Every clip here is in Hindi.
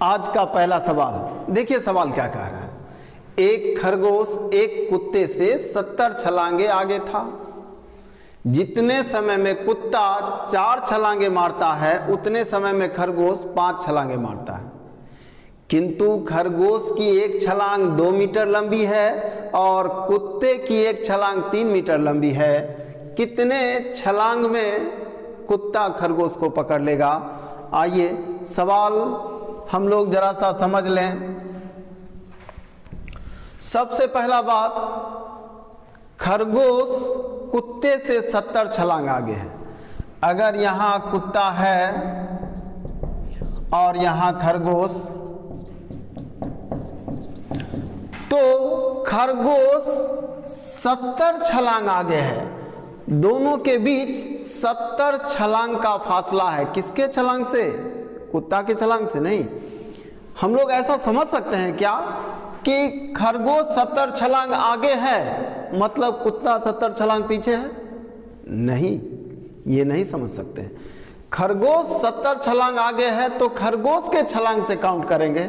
आज का पहला सवाल देखिए, सवाल क्या कह रहा है। एक खरगोश एक कुत्ते से 70 छलांगे आगे था। जितने समय में कुत्ता 4 छलांगे मारता है उतने समय में खरगोश 5 छलांगे मारता है, किंतु खरगोश की एक छलांग 2 मीटर लंबी है और कुत्ते की एक छलांग 3 मीटर लंबी है। कितने छलांग में कुत्ता खरगोश को पकड़ लेगा? आइए सवाल हम लोग जरा सा समझ लें। सबसे पहला बात, खरगोश कुत्ते से 70 छलांग आगे है। अगर यहां कुत्ता है और यहां खरगोश, तो खरगोश 70 छलांग आगे है। दोनों के बीच 70 छलांग का फासला है। किसके छलांग से? कुत्ता के छलांग से नहीं। हम लोग ऐसा समझ सकते हैं क्या कि खरगोश 70 छलांग आगे है मतलब कुत्ता 70 छलांग पीछे है? नहीं, ये नहीं समझ सकते हैं। खरगोश 70 छलांग आगे है तो खरगोश के छलांग से काउंट करेंगे,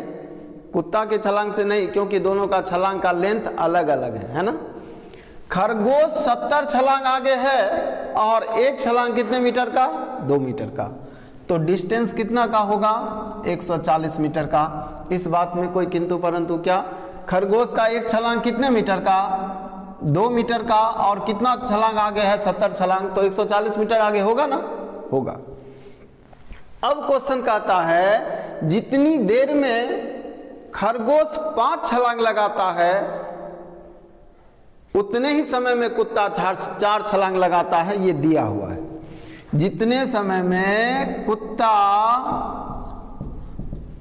कुत्ता के छलांग से नहीं, क्योंकि दोनों का छलांग का लेंथ अलग अलग है ना। खरगोश 70 छलांग आगे है और एक छलांग कितने मीटर का? 2 मीटर का। तो डिस्टेंस कितना का होगा? 140 मीटर का। इस बात में कोई किंतु परंतु क्या? खरगोश का एक छलांग कितने मीटर का? 2 मीटर का। और कितना छलांग आगे है? 70 छलांग, तो 140 मीटर आगे होगा ना? होगा। अब क्वेश्चन कहता है जितनी देर में खरगोश 5 छलांग लगाता है उतने ही समय में कुत्ता 4 छलांग लगाता है। ये दिया हुआ है। जितने समय में कुत्ता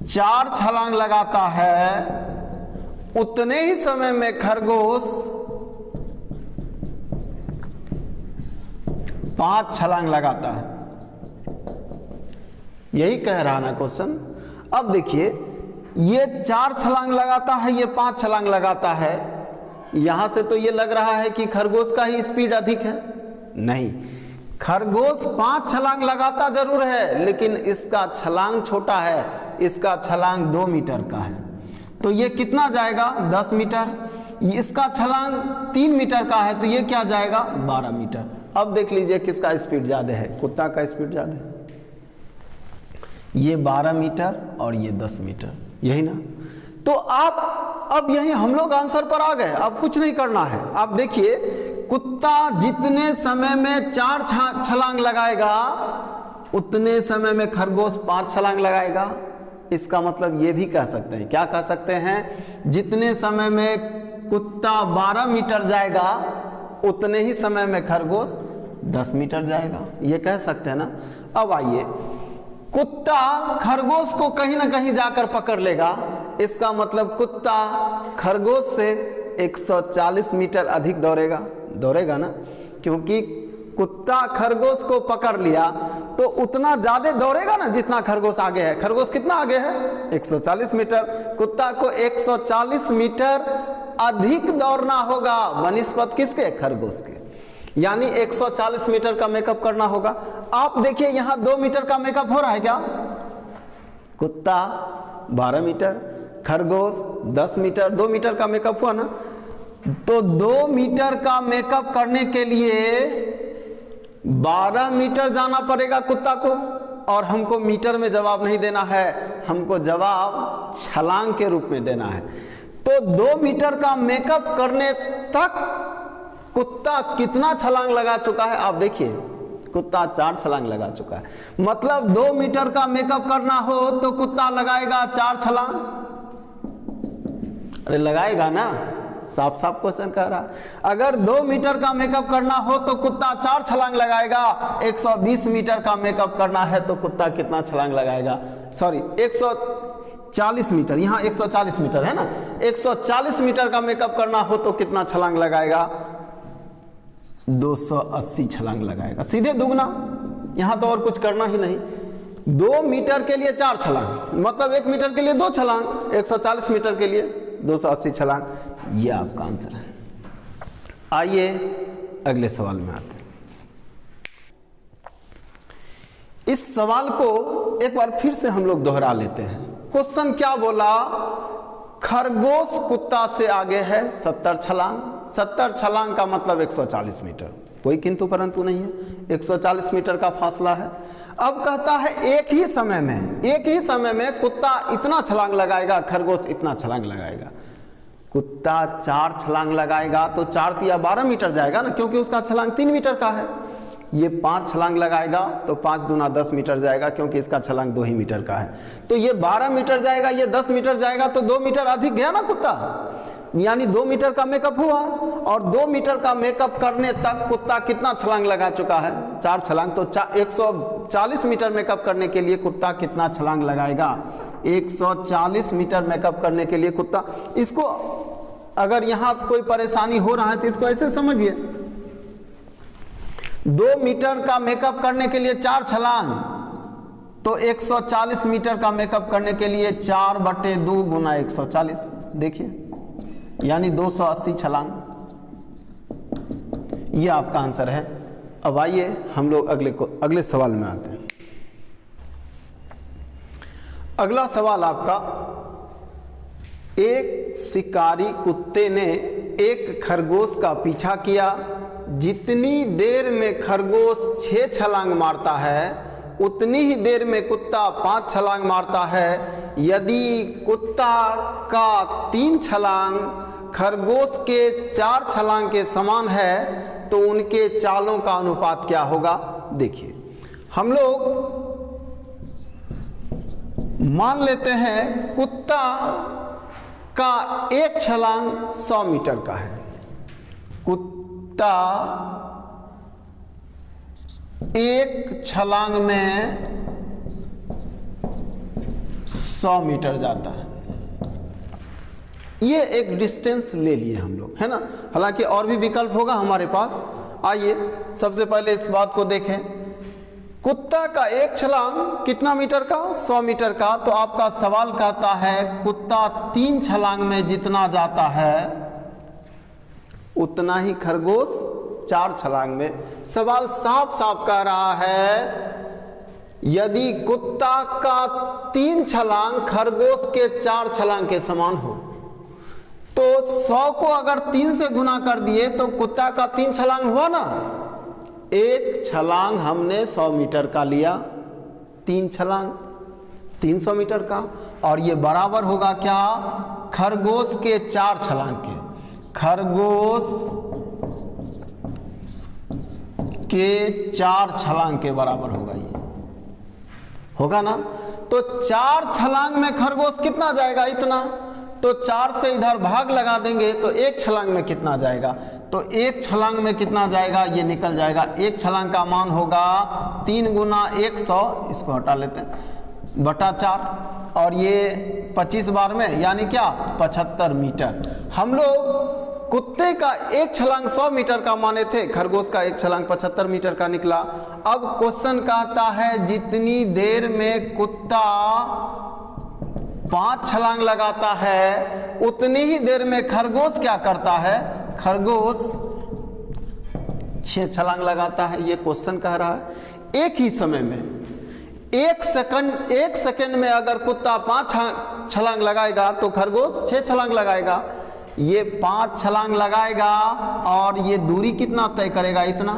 4 छलांग लगाता है उतने ही समय में खरगोश 5 छलांग लगाता है। यही कह रहा ना क्वेश्चन। अब देखिए, ये 4 छलांग लगाता है, ये 5 छलांग लगाता है। यहां से तो ये लग रहा है कि खरगोश का ही स्पीड अधिक है। नहीं, खरगोश 5 छलांग लगाता जरूर है लेकिन इसका छलांग छोटा है, इसका छलांग 2 मीटर का है। तो ये कितना जाएगा? 10 मीटर। इसका छलांग 3 मीटर का है तो ये क्या जाएगा? 12 मीटर। अब देख लीजिए किसका स्पीड ज्यादा है? कुत्ता का स्पीड ज्यादा है। ये 12 मीटर और ये 10 मीटर, यही ना। तो आप अब यही हम लोग आंसर पर आ गए। अब कुछ नहीं करना है। आप देखिए, कुत्ता जितने समय में 4 छलांग लगाएगा उतने समय में खरगोश 5 छलांग लगाएगा। इसका मतलब ये भी कह सकते हैं, क्या कह सकते हैं? जितने समय में कुत्ता 12 मीटर जाएगा उतने ही समय में खरगोश 10 मीटर जाएगा। ये कह सकते हैं ना। अब आइए, कुत्ता खरगोश को कहीं ना कहीं जाकर पकड़ लेगा। इसका मतलब कुत्ता खरगोश से 140 मीटर अधिक दौड़ेगा ना, क्योंकि कुत्ता खरगोश को पकड़ लिया तो उतना ज्यादा दौड़ेगा ना जितना खरगोश आगे है। खरगोश कितना आगे है? 140 मीटर। कुत्ता को 140 मीटर अधिक दौड़ना होगा बनिस्बत किसके? खरगोश के। यानी 140 मीटर का मेकअप करना होगा। आप देखिए यहां 2 मीटर का मेकअप हो रहा है क्या? कुत्ता 12 मीटर, खरगोश 10 मीटर, 2 मीटर का मेकअप हुआ ना। तो 2 मीटर का मेकअप करने के लिए 12 मीटर जाना पड़ेगा कुत्ता को। और हमको मीटर में जवाब नहीं देना है, हमको जवाब छलांग के रूप में देना है। तो 2 मीटर का मेकअप करने तक कुत्ता कितना छलांग लगा चुका है? आप देखिए, कुत्ता 4 छलांग लगा चुका है। मतलब 2 मीटर का मेकअप करना हो तो कुत्ता लगाएगा 4 छलांग। अरे लगाएगा ना, साफ साफ क्वेश्चन कह रहा। अगर 2 मीटर का मेकअप करना हो तो कुत्ता 4 छलांग लगाएगा। 120 मीटर का मेकअप करना है तो कुत्ता कितना छलांग लगाएगा? सॉरी, 140 मीटर, यहाँ 140 मीटर है ना। 140 मीटर का मेकअप करना हो तो कितना छलांग लगाएगा? 280 छलांग लगाएगा। सीधे दुगना, यहां तो और कुछ करना ही नहीं। 2 मीटर के लिए 4 छलांग, मतलब 1 मीटर के लिए 2 छलांग, 140 मीटर के लिए 280 छलांग। यह आपका आंसर है। आइए अगले सवाल में आते हैं। इस सवाल को एक बार फिर से हम लोग दोहरा लेते हैं। क्वेश्चन क्या बोला, खरगोश कुत्ता से आगे है 70 छलांग। 70 छलांग का मतलब 140 मीटर, कोई किंतु परंतु नहीं है, 140 मीटर का फासला है। अब कहता है एक ही समय में कुत्ता इतना छलांग लगाएगा, खरगोश इतना छलांग लगाएगा। कुत्ता 4 छलांग लगाएगा तो 4 तिया 12 मीटर जाएगा ना, क्योंकि उसका छलांग 3 मीटर का है। ये 5 छलांग लगाएगा तो 5 दूना 10 मीटर जाएगा, क्योंकि इसका छलांग 2 ही मीटर का है। तो ये 12 मीटर जाएगा, ये 10 मीटर जाएगा, तो 2 मीटर अधिक गया ना कुत्ता, यानी 2 मीटर का मेकअप हुआ। और 2 मीटर का मेकअप करने तक कुत्ता कितना छलांग लगा चुका है, 4 छलांग। तो 140 मीटर मेकअप करने के लिए कुत्ता कितना छलांग लगाएगा, 140 मीटर मेकअप करने के लिए कुत्ता। इसको अगर यहां कोई परेशानी हो रहा है तो इसको ऐसे समझिए, 2 मीटर का मेकअप करने के लिए 4 छलांग, तो 140 मीटर का मेकअप करने के लिए 4/2 गुना 140, देखिए यानी 280 छलांग। ये आपका आंसर है। अब आइए हम लोग अगले सवाल में आते हैं। अगला सवाल आपका, एक शिकारी कुत्ते ने एक खरगोश का पीछा किया। जितनी देर में खरगोश 6 छलांग मारता है उतनी ही देर में कुत्ता 5 छलांग मारता है। यदि कुत्ता का 3 छलांग खरगोश के 4 छलांग के समान है तो उनके चालों का अनुपात क्या होगा। देखिए हम लोग मान लेते हैं कुत्ता का 1 छलांग 100 मीटर का है। कुत्ता 1 छलांग में 100 मीटर जाता है। ये एक डिस्टेंस ले लिए हम लोग, है ना। हालांकि और भी विकल्प होगा हमारे पास। आइए सबसे पहले इस बात को देखें। कुत्ता का 1 छलांग कितना मीटर का, 100 मीटर का। तो आपका सवाल कहता है कुत्ता 3 छलांग में जितना जाता है उतना ही खरगोश 4 छलांग में। सवाल साफ साफ कह रहा है यदि कुत्ता का 3 छलांग खरगोश के 4 छलांग के समान हो तो 100 को अगर 3 से गुना कर दिए तो कुत्ता का 3 छलांग हुआ ना। 1 छलांग हमने 100 मीटर का लिया, 3 छलांग 300 मीटर का, और ये बराबर होगा क्या, खरगोश के 4 छलांग के। खरगोश के 4 छलांग के बराबर होगा, ये होगा ना। तो 4 छलांग में खरगोश कितना जाएगा, इतना। तो 4 से इधर भाग लगा देंगे तो 1 छलांग में कितना जाएगा, तो 1 छलांग में कितना जाएगा ये निकल जाएगा। 1 छलांग का मान होगा 3 गुना 100, इसको हटा लेते हैं, बटा 4, और ये 25 बार में यानी क्या 75 मीटर। हम लोग कुत्ते का 1 छलांग 100 मीटर का माने थे, खरगोश का 1 छलांग 75 मीटर का निकला। अब क्वेश्चन कहता है जितनी देर में कुत्ता 5 छलांग लगाता है उतनी ही देर में खरगोश क्या करता है, खरगोश 6 छलांग लगाता है। ये क्वेश्चन कह रहा है एक ही समय में 1 सेकंड में अगर कुत्ता 5 छलांग लगाएगा तो खरगोश 6 छलांग लगाएगा। ये 5 छलांग लगाएगा और ये दूरी कितना तय करेगा, इतना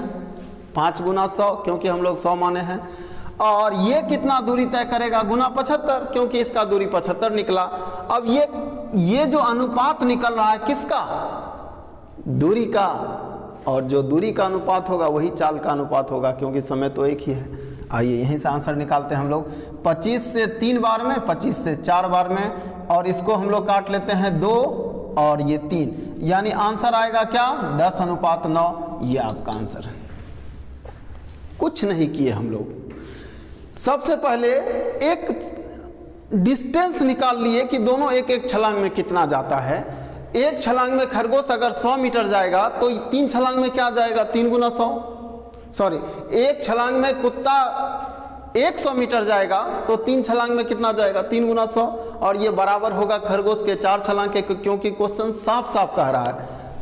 5 गुना 100, क्योंकि हम लोग 100 माने हैं। और ये कितना दूरी तय करेगा, गुना 75, क्योंकि इसका दूरी 75 निकला। अब ये जो अनुपात निकल रहा है किसका, दूरी का, और जो दूरी का अनुपात होगा वही चाल का अनुपात होगा, क्योंकि समय तो एक ही है। आइए यहीं से आंसर निकालते हैं हम लोग। 25 से 3 बार में, 25 से 4 बार में, और इसको हम लोग काट लेते हैं 2 और ये 3, यानी आंसर आएगा क्या 10:9। ये आपका आंसर है। कुछ नहीं किए हम लोग, सबसे पहले एक डिस्टेंस निकाल लिए कि दोनों 1-1 छलांग में कितना जाता है। 1 छलांग में खरगोश अगर 100 मीटर जाएगा तो 3 छलांग में क्या जाएगा, 3 गुना 100, सॉरी 1 छलांग में कुत्ता 100 मीटर जाएगा तो 3 छलांग में कितना जाएगा, 3 गुना 100, और ये बराबर होगा खरगोश के 4 छलांग के, क्योंकि क्वेश्चन साफ साफ कह रहा है।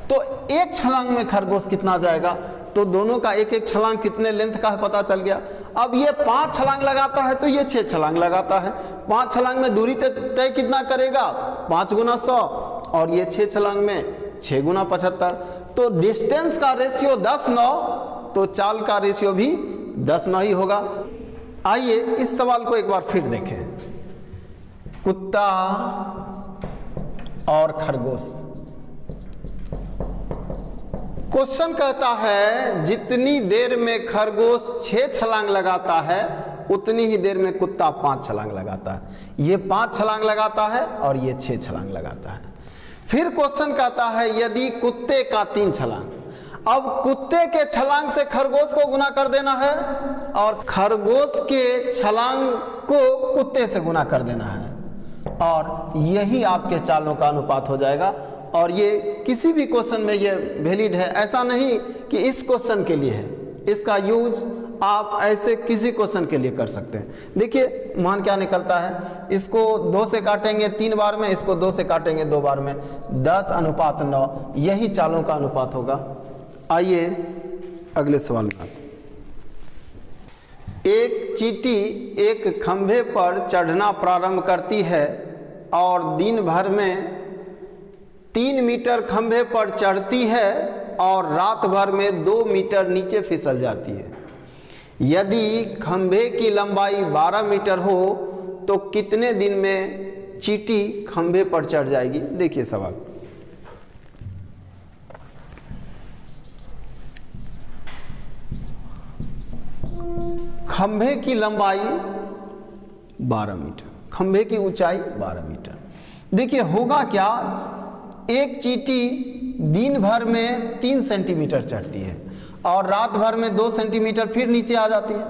तो 1 छलांग में खरगोश कितना जाएगा, तो दोनों का एक एक छलांग कितने लेंथ का है पता चल गया। अब ये 5 छलांग लगाता है तो ये 6 छलांग लगाता है। 5 छलांग में दूरी तय कितना करेगा, 5 गुना 100, और ये 6 छलांग में 6 गुना 75। तो डिस्टेंस का रेशियो 10-9, तो चाल का रेशियो भी 10-9 ही होगा। आइए इस सवाल को एक बार फिर देखें। कुत्ता और खरगोश। क्वेश्चन कहता है जितनी देर में खरगोश 6 छलांग लगाता है उतनी ही देर में कुत्ता 5 छलांग लगाता है। ये 5 छलांग लगाता है और ये 6 छलांग लगाता है। फिर क्वेश्चन कहता है यदि कुत्ते का 3 छलांग। अब कुत्ते के छलांग से खरगोश को गुना कर देना है और खरगोश के छलांग को कुत्ते से गुना कर देना है, और यही आपके चालों का अनुपात हो जाएगा। और ये किसी भी क्वेश्चन में ये वैलिड है, ऐसा नहीं कि इस क्वेश्चन के लिए है, इसका यूज आप ऐसे किसी क्वेश्चन के लिए कर सकते हैं। देखिए मान क्या निकलता है, इसको 2 से काटेंगे 3 बार में, इसको 2 से काटेंगे 2 बार में, 10:9, यही चालों का अनुपात होगा। आइए अगले सवाल में आते हैं। एक चींटी एक खंभे पर चढ़ना प्रारंभ करती है और दिन भर में 3 मीटर खंभे पर चढ़ती है और रात भर में 2 मीटर नीचे फिसल जाती है। यदि खंभे की लंबाई 12 मीटर हो तो कितने दिन में चींटी खंभे पर चढ़ जाएगी। देखिए सवाल, खंभे की लंबाई 12 मीटर, खंभे की ऊंचाई 12 मीटर। देखिए होगा क्या, एक चींटी दिन भर में 3 सेंटीमीटर चढ़ती है और रात भर में 2 सेंटीमीटर फिर नीचे आ जाती है,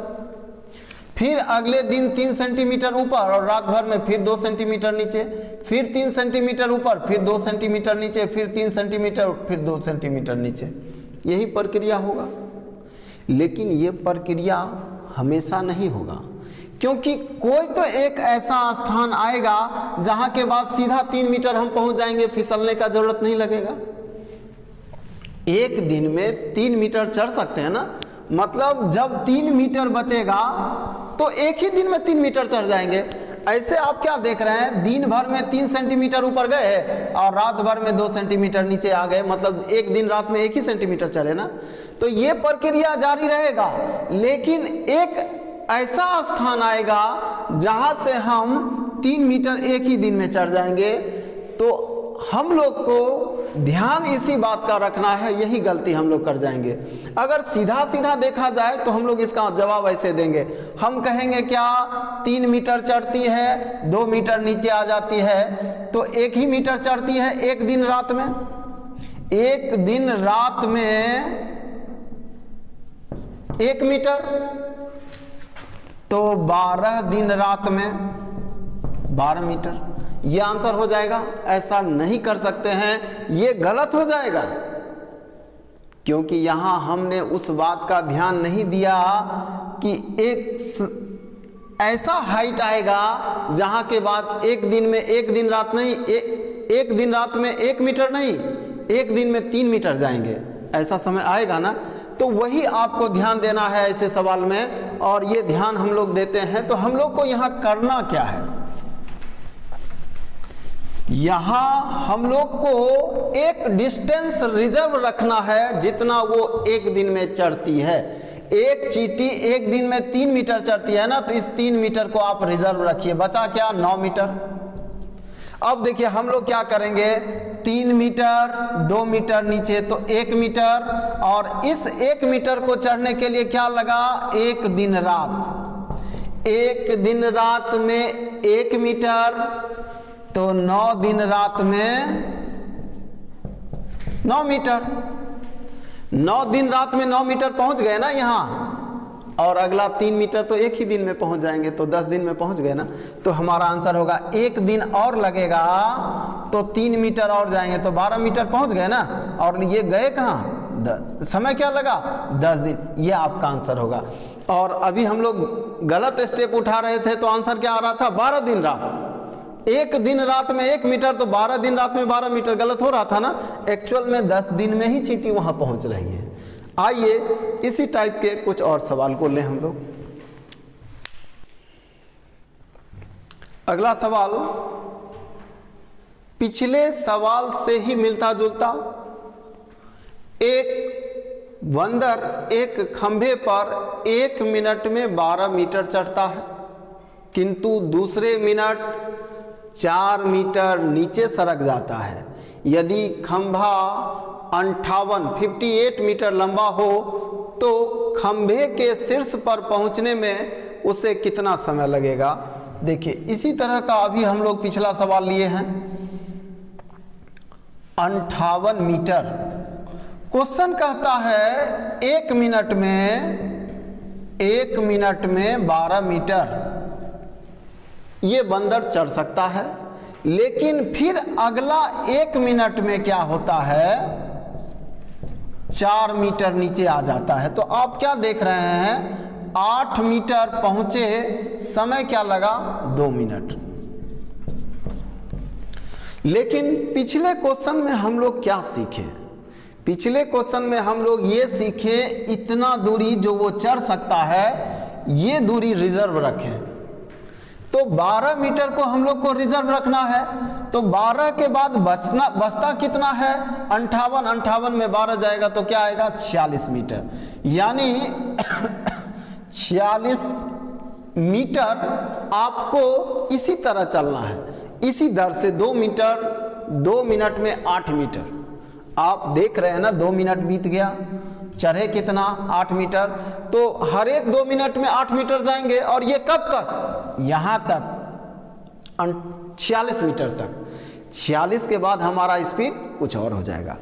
फिर अगले दिन 3 सेंटीमीटर ऊपर और रात भर में फिर 2 सेंटीमीटर नीचे, फिर 3 सेंटीमीटर ऊपर, फिर 2 सेंटीमीटर नीचे, फिर 3 सेंटीमीटर, फिर 2 सेंटीमीटर नीचे। यही प्रक्रिया होगा, लेकिन ये प्रक्रिया हमेशा नहीं होगा, क्योंकि कोई तो एक ऐसा स्थान आएगा जहां के बाद सीधा 3 मीटर हम पहुंच जाएंगे, फिसलने का जरूरत नहीं लगेगा। एक दिन में 3 मीटर चढ़ सकते हैं ना, मतलब जब 3 मीटर बचेगा तो एक ही दिन में 3 मीटर चढ़ जाएंगे। ऐसे आप क्या देख रहे हैं, दिन भर में 3 सेंटीमीटर ऊपर गए और रात भर में 2 सेंटीमीटर नीचे आ गए, मतलब एक दिन रात में 1 ही सेंटीमीटर चढ़े ना। तो ये प्रक्रिया जारी रहेगा, लेकिन एक ऐसा स्थान आएगा जहां से हम 3 मीटर एक ही दिन में चढ़ जाएंगे। तो हम लोग को ध्यान इसी बात का रखना है, यही गलती हम लोग कर जाएंगे। अगर सीधा सीधा देखा जाए तो हम लोग इसका जवाब ऐसे देंगे, हम कहेंगे क्या 3 मीटर चढ़ती है, 2 मीटर नीचे आ जाती है, तो 1 ही मीटर चढ़ती है एक दिन रात में। एक दिन रात में 1 मीटर, तो 12 दिन रात में 12 मीटर, ये आंसर हो जाएगा। ऐसा नहीं कर सकते हैं, ये गलत हो जाएगा, क्योंकि यहां हमने उस बात का ध्यान नहीं दिया कि एक ऐसा हाइट आएगा जहां के बाद एक दिन में, एक दिन रात नहीं, एक दिन रात में 1 मीटर नहीं, एक दिन में 3 मीटर जाएंगे, ऐसा समय आएगा ना। तो वही आपको ध्यान देना है ऐसे सवाल में, और ये ध्यान हम लोग देते हैं। तो हम लोग को यहाँ करना क्या है, यहाँ हम लोग को एक डिस्टेंस रिजर्व रखना है जितना वो एक दिन में चढ़ती है। एक चींटी एक दिन में 3 मीटर चढ़ती है ना, तो इस 3 मीटर को आप रिजर्व रखिए, बचा क्या 9 मीटर। अब देखिए हम लोग क्या करेंगे, 3 मीटर, 2 मीटर नीचे तो 1 मीटर, और इस 1 मीटर को चढ़ने के लिए क्या लगा, 1 दिन रात। 1 दिन रात में 1 मीटर, तो 9 दिन रात में 9 मीटर। 9 दिन रात में 9 मीटर पहुंच गए ना यहाँ, और अगला 3 मीटर तो एक ही दिन में पहुंच जाएंगे, तो 10 दिन में पहुंच गए ना। तो हमारा आंसर होगा 1 दिन और लगेगा तो 3 मीटर और जाएंगे, तो 12 मीटर पहुंच गए ना। और ये गए कहाँ, समय क्या लगा, 10 दिन। ये आपका आंसर होगा। और अभी हम लोग गलत स्टेप उठा रहे थे, तो आंसर क्या आ रहा था, 12 दिन रात। 1 दिन रात में 1 मीटर, तो 12 दिन रात में 12 मीटर, गलत हो रहा था ना। एक्चुअल में 10 दिन में ही चींटी वहां पहुंच रही है। आइए इसी टाइप के कुछ और सवाल को लें हम लोग। अगला सवाल पिछले सवाल से ही मिलता जुलता। एक बंदर एक खंभे पर 1 मिनट में 12 मीटर चढ़ता है, किंतु दूसरे मिनट 4 मीटर नीचे सरक जाता है। यदि खंभा 58 मीटर लंबा हो तो खंभे के शीर्ष पर पहुंचने में उसे कितना समय लगेगा। देखिए इसी तरह का अभी हम लोग पिछला सवाल लिए हैं। 58 मीटर, क्वेश्चन कहता है 1 मिनट में 12 मीटर ये बंदर चढ़ सकता है, लेकिन फिर अगला 1 मिनट में क्या होता है, 4 मीटर नीचे आ जाता है। तो आप क्या देख रहे हैं, 8 मीटर पहुंचे, समय क्या लगा, 2 मिनट। लेकिन पिछले क्वेश्चन में हम लोग क्या सीखे, पिछले क्वेश्चन में हम लोग ये सीखे इतना दूरी जो वो चढ़ सकता है ये दूरी रिजर्व रखें। तो 12 मीटर को हम लोग को रिजर्व रखना है, तो 12 के बाद बचता कितना है, 58 में 12 जाएगा तो क्या आएगा, 46 मीटर। यानी 46 मीटर आपको इसी तरह चलना है, इसी दर से 2 मिनट में 8 मीटर। आप देख रहे हैं ना, 2 मिनट बीत गया, चढ़े कितना, 8 मीटर। तो हर एक 2 मिनट में 8 मीटर जाएंगे, और ये कब तक, यहां तक 46 मीटर तक। 46 के बाद हमारा स्पीड कुछ और हो जाएगा।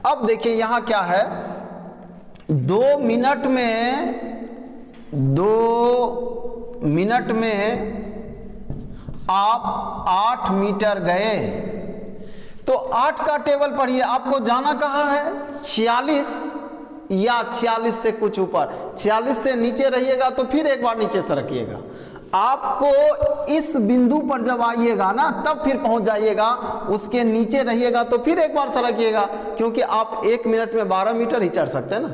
अब देखिए यहां क्या है, 2 मिनट में आप 8 मीटर गए, तो 8 का टेबल पढ़िए, आपको जाना कहाँ है, 46 या 46 से कुछ ऊपर। 46 से नीचे रहिएगा तो फिर एक बार नीचे सरकिएगा। आपको इस बिंदु पर जब आइएगा ना तब फिर पहुंच जाइएगा, उसके नीचे रहिएगा तो फिर एक बार सरकिएगा, क्योंकि आप 1 मिनट में 12 मीटर ही चढ़ सकते हैं ना।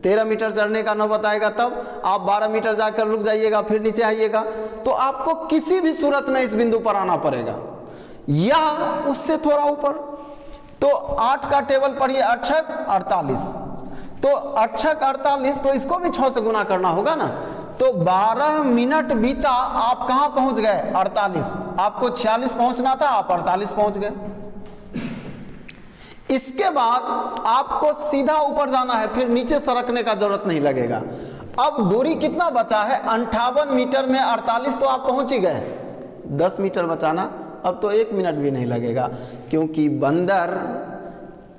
13 मीटर चढ़ने का नौबत आएगा तब आप 12 मीटर जाकर रुक जाइएगा, फिर नीचे आइएगा। तो आपको किसी भी सूरत में इस बिंदु पर आना पड़ेगा या उससे थोड़ा ऊपर। तो 8 का टेबल पढ़िए, 8 48, तो 8 48, तो इसको भी 6 से गुना करना होगा ना। तो 12 मिनट बीता, आप कहां पहुंच गए, 48। आपको 46 पहुंचना था, आप 48 पहुंच गए। इसके बाद आपको सीधा ऊपर जाना है, फिर नीचे सरकने का जरूरत नहीं लगेगा। अब दूरी कितना बचा है, 58 मीटर में 48 तो आप पहुंच ही गए, 10 मीटर बचाना। अब तो 1 मिनट भी नहीं लगेगा, क्योंकि बंदर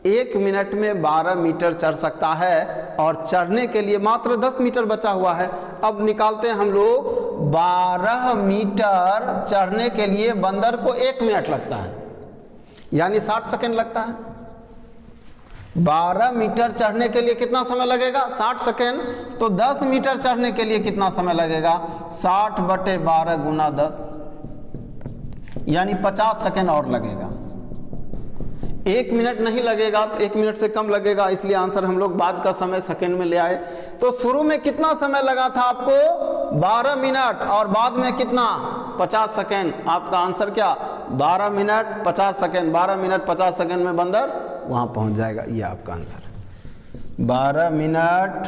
1 मिनट में 12 मीटर चढ़ सकता है और चढ़ने के लिए मात्र 10 मीटर बचा हुआ है। अब निकालते हैं हम लोग, 12 मीटर चढ़ने के लिए बंदर को 1 मिनट लगता है, यानी 60 सेकंड लगता है। 12 मीटर चढ़ने के लिए कितना समय लगेगा, 60 सेकंड। तो 10 मीटर चढ़ने के लिए कितना समय लगेगा, 60/12 गुना 10, यानी 50 सेकंड और लगेगा। 1 मिनट नहीं लगेगा, तो 1 मिनट से कम लगेगा, इसलिए आंसर हम लोग बाद का समय सेकंड में ले आए। तो शुरू में कितना समय लगा था आपको, 12 मिनट, और बाद में कितना, 50 सेकंड। आपका आंसर क्या, 12 मिनट 50 सेकंड। 12 मिनट 50 सेकंड में बंदर वहां पहुंच जाएगा, ये आपका आंसर है, 12 मिनट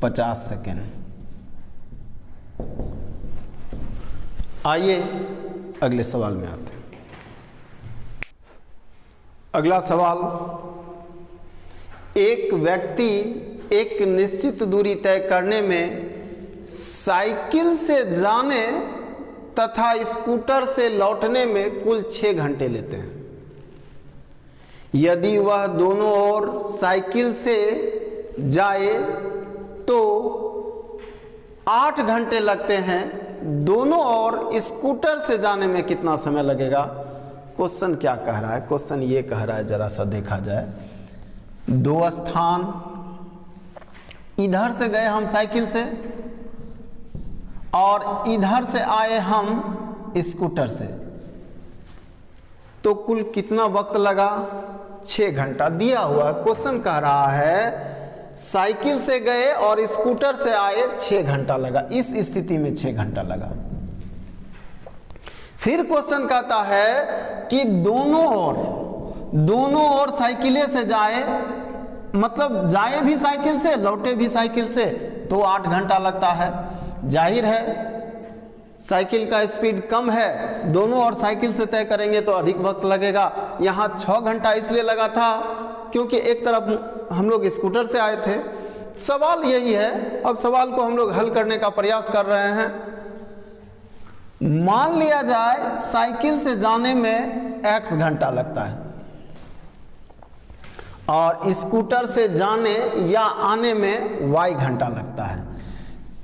50 सेकंड। आइए अगले सवाल में आते हैं। अगला सवाल, एक व्यक्ति एक निश्चित दूरी तय करने में साइकिल से जाने तथा स्कूटर से लौटने में कुल 6 घंटे लेते हैं। यदि वह दोनों ओर साइकिल से जाए तो 8 घंटे लगते हैं, दोनों ओर स्कूटर से जाने में कितना समय लगेगा। क्वेश्चन क्या कह रहा है, क्वेश्चन ये कह रहा है, जरा सा देखा जाए। 2 स्थान, इधर से गए हम साइकिल से और इधर से आए हम स्कूटर से, तो कुल कितना वक्त लगा, 6 घंटा दिया हुआ। क्वेश्चन कह रहा है साइकिल से गए और स्कूटर से आए 6 घंटा लगा, इस स्थिति में 6 घंटा लगा। फिर क्वेश्चन कहता है कि दोनों ओर साइकिलें से जाए, मतलब जाए भी साइकिल से लौटे भी साइकिल से, तो 8 घंटा लगता है। जाहिर है साइकिल का स्पीड कम है, दोनों ओर साइकिल से तय करेंगे तो अधिक वक्त लगेगा। यहाँ 6 घंटा इसलिए लगा था क्योंकि एक तरफ हम लोग स्कूटर से आए थे। सवाल यही है, अब सवाल को हम लोग हल करने का प्रयास कर रहे हैं। मान लिया जाए साइकिल से जाने में x घंटा लगता है और स्कूटर से जाने या आने में y घंटा लगता है,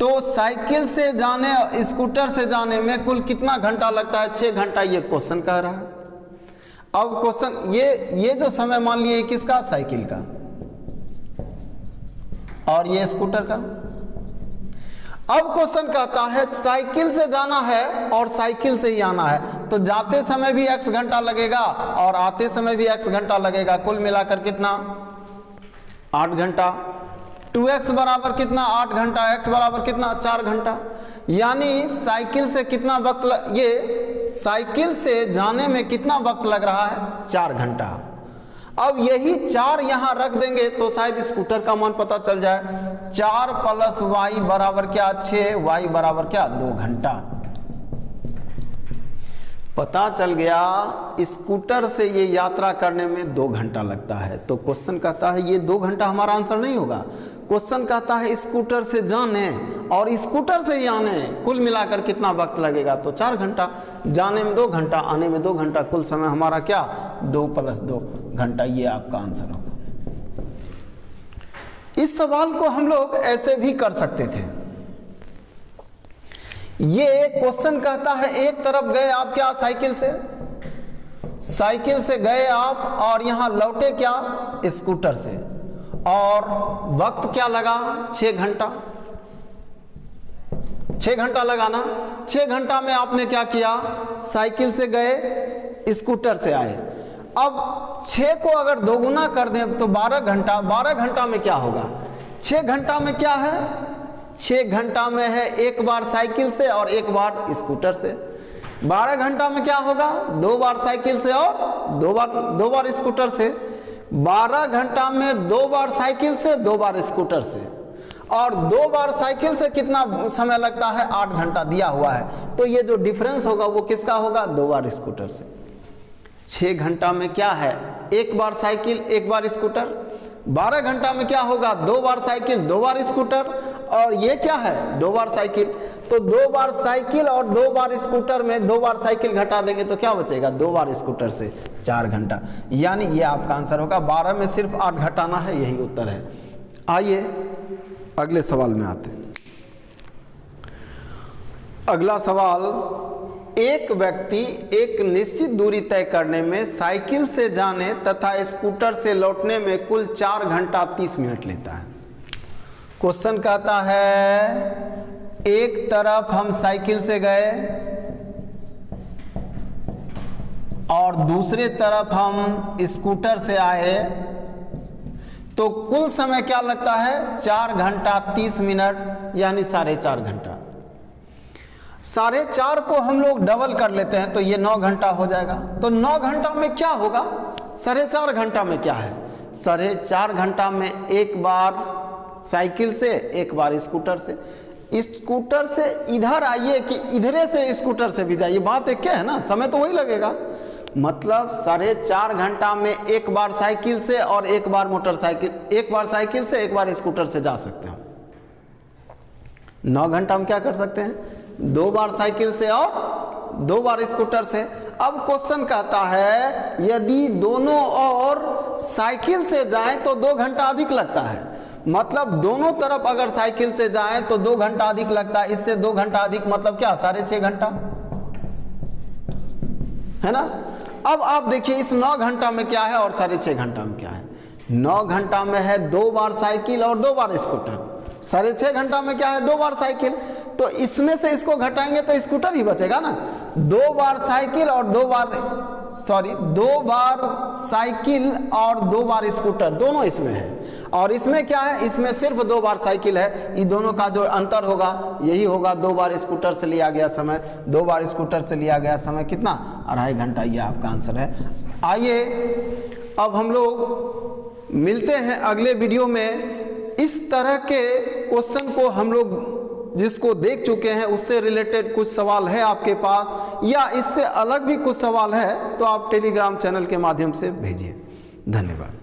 तो साइकिल से जाने और स्कूटर से जाने में कुल कितना घंटा लगता है? 6 घंटा, ये क्वेश्चन कह रहा है। अब क्वेश्चन ये जो समय मान लिए किसका? साइकिल का, और ये स्कूटर का। अब क्वेश्चन कहता है साइकिल से जाना है और साइकिल से ही आना है, तो जाते समय भी x घंटा लगेगा और आते समय भी x घंटा लगेगा। कुल मिलाकर कितना? 8 घंटा। 2x बराबर कितना? 8 घंटा। x बराबर कितना? 4 घंटा। यानी साइकिल से कितना वक्त ये साइकिल से जाने में कितना वक्त लग रहा है? 4 घंटा। अब यही 4 यहां रख देंगे तो शायद स्कूटर का मान पता चल जाए। 4 + y बराबर क्या? 6। y बराबर क्या? 2 घंटा। पता चल गया स्कूटर से ये यात्रा करने में 2 घंटा लगता है। तो क्वेश्चन कहता है ये 2 घंटा हमारा आंसर नहीं होगा। क्वेश्चन कहता है स्कूटर से जाने और स्कूटर से ही आने कुल मिलाकर कितना वक्त लगेगा? तो 4 घंटा। जाने में 2 घंटा, आने में 2 घंटा, कुल समय हमारा क्या? 2 + 2 घंटा। ये आपका आंसर होगा। इस सवाल को हम लोग ऐसे भी कर सकते थे। ये क्वेश्चन कहता है एक तरफ गए आप क्या? साइकिल से गए आप और यहां लौटे क्या? स्कूटर से, और वक्त क्या लगा? 6 घंटा। 6 घंटा लगा ना। 6 घंटा में आपने क्या किया? साइकिल से गए, स्कूटर से आए। अब 6 को अगर दोगुना कर दें तो 12 घंटा। 12 घंटा में क्या होगा? 6 घंटा में क्या है? 6 घंटा में है एक बार साइकिल से और एक बार स्कूटर से। 12 घंटा में क्या होगा? 2 बार साइकिल से और 2 बार स्कूटर से। 12 घंटा में 2 बार साइकिल से, 2 बार स्कूटर से, और 2 बार साइकिल से कितना समय लगता है? 8 घंटा दिया हुआ है। तो ये जो डिफरेंस होगा वो किसका होगा? 2 बार स्कूटर से। 6 घंटा में क्या है? एक बार साइकिल, एक बार स्कूटर। 12 घंटा में क्या होगा? 2 बार साइकिल, 2 बार स्कूटर, और ये क्या है? 2 बार साइकिल। तो 2 बार साइकिल और 2 बार स्कूटर में 2 बार साइकिल घटा देंगे तो क्या बचेगा? 2 बार स्कूटर से 4 घंटा। यानी ये आपका आंसर होगा। 12 में सिर्फ 8 घटाना है, यही उत्तर है। आइए अगले सवाल में आते हैं। अगला सवाल, एक व्यक्ति एक निश्चित दूरी तय करने में साइकिल से जाने तथा स्कूटर से लौटने में कुल 4 घंटा 30 मिनट लेता है। क्वेश्चन कहता है एक तरफ हम साइकिल से गए और दूसरे तरफ हम स्कूटर से आए, तो कुल समय क्या लगता है? 4 घंटा 30 मिनट, यानी 4.5 घंटा। 4.5 को हम लोग डबल कर लेते हैं तो ये 9 घंटा हो जाएगा। तो 9 घंटा में क्या होगा? 4.5 घंटा में क्या है? 4.5 घंटा में एक बार साइकिल से, एक बार स्कूटर से। स्कूटर से इधर आइए कि इधरे से स्कूटर से भी जाइए, बात एक क्या है ना, समय तो वही लगेगा। मतलब 4.5 घंटा में एक बार साइकिल से और एक बार मोटरसाइकिल, एक बार साइकिल से एक बार स्कूटर से जा सकते हो। 9 घंटा में क्या कर सकते हैं? 2 बार साइकिल से और 2 बार स्कूटर से। अब क्वेश्चन कहता है यदि दोनों ओर साइकिल से जाएं तो 2 घंटा अधिक लगता है। मतलब दोनों तरफ अगर साइकिल से जाएं तो 2 घंटा अधिक लगता है। इससे 2 घंटा अधिक मतलब क्या? 6.5 घंटा, है ना। अब आप देखिए इस 9 घंटा में क्या है और 6.5 घंटा में क्या है। 9 घंटा में है 2 बार साइकिल और 2 बार स्कूटर। 6.5 घंटा में क्या है? 2 बार साइकिल। तो इसमें से इसको घटाएंगे तो स्कूटर ही बचेगा ना। 2 बार साइकिल और 2 बार 2 बार साइकिल और 2 बार स्कूटर दोनों इसमें है। और इसमें क्या है, इसमें सिर्फ 2 बार साइकिल है। ये दोनों का जो अंतर होगा यही होगा, 2 बार स्कूटर से लिया गया समय, 2 बार स्कूटर से लिया गया समय कितना, 2.5 घंटा। ये आपका आंसर है। आइए अब हम लोग मिलते हैं अगले वीडियो में। इस तरह के क्वेश्चन को हम लोग जिसको देख चुके हैं उससे रिलेटेड कुछ सवाल है आपके पास या इससे अलग भी कुछ सवाल है तो आप टेलीग्राम चैनल के माध्यम से भेजिए। धन्यवाद।